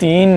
3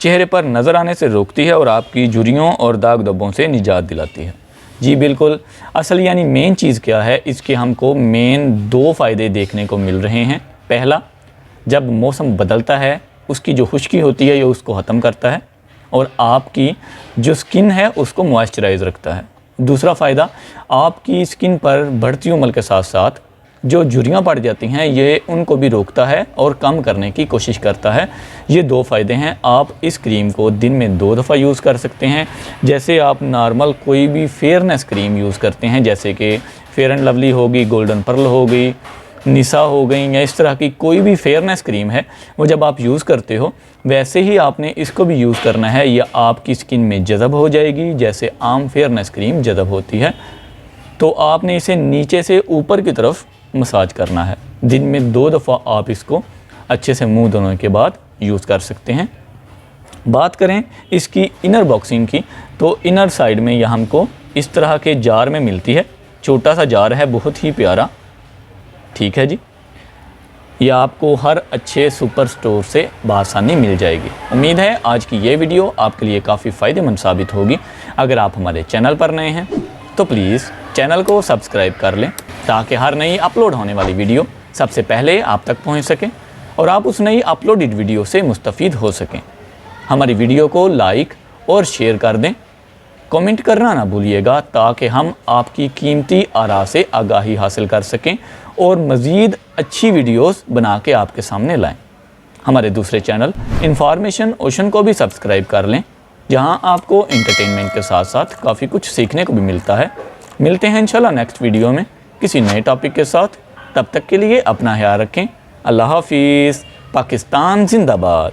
चेहरे पर नज़र आने से रोकती है और आपकी झुर्रियों और दाग धब्बों से निजात दिलाती है। जी बिल्कुल, असल यानी मेन चीज़ क्या है, इसके हमको मेन 2 फ़ायदे देखने को मिल रहे हैं। पहला, जब मौसम बदलता है उसकी जो खुश्की होती है ये उसको ख़त्म करता है और आपकी जो स्किन है उसको मॉइस्चराइज़ रखता है। दूसरा फ़ायदा, आपकी स्किन पर बढ़ती उम्र के साथ साथ जो झुर्रियाँ पड़ जाती हैं ये उनको भी रोकता है और कम करने की कोशिश करता है। ये 2 फ़ायदे हैं। आप इस क्रीम को दिन में 2 दफ़ा यूज़ कर सकते हैं। जैसे आप नॉर्मल कोई भी फेयरनेस क्रीम यूज़ करते हैं, जैसे कि फेयर एंड लवली होगी, गोल्डन पर्ल हो गई, निसा हो गई, या इस तरह की कोई भी फेयरनेस क्रीम है, वो जब आप यूज़ करते हो वैसे ही आपने इसको भी यूज़ करना है। यह आपकी स्किन में जज़ब हो जाएगी जैसे आम फेयरनेस क्रीम जज़ब होती है। तो आपने इसे नीचे से ऊपर की तरफ मसाज करना है। दिन में 2 दफ़ा आप इसको अच्छे से मुंह धोने के बाद यूज़ कर सकते हैं। बात करें इसकी इनर बॉक्सिंग की, तो इनर साइड में यह हमको इस तरह के जार में मिलती है। छोटा सा जार है, बहुत ही प्यारा। ठीक है जी, यह आपको हर अच्छे सुपर स्टोर से बआसानी मिल जाएगी। उम्मीद है आज की ये वीडियो आपके लिए काफ़ी फ़ायदेमंद साबित होगी। अगर आप हमारे चैनल पर नए हैं तो प्लीज़ चैनल को सब्सक्राइब कर लें ताकि हर नई अपलोड होने वाली वीडियो सबसे पहले आप तक पहुंच सके और आप उस नई अपलोडेड वीडियो से मुस्तफ़ीद हो सकें। हमारी वीडियो को लाइक और शेयर कर दें, कमेंट करना ना भूलिएगा ताकि हम आपकी कीमती आरा से आगाही हासिल कर सकें और मज़ीद अच्छी वीडियोस बना के आपके सामने लाएं। हमारे दूसरे चैनल इन्फॉर्मेशन ओशन को भी सब्सक्राइब कर लें, जहां आपको एंटरटेनमेंट के साथ साथ काफ़ी कुछ सीखने को भी मिलता है। मिलते हैं इंशाल्लाह नेक्स्ट वीडियो में किसी नए टॉपिक के साथ। तब तक के लिए अपना ख्याल रखें। अल्लाह हाफिज़। पाकिस्तान जिंदाबाद।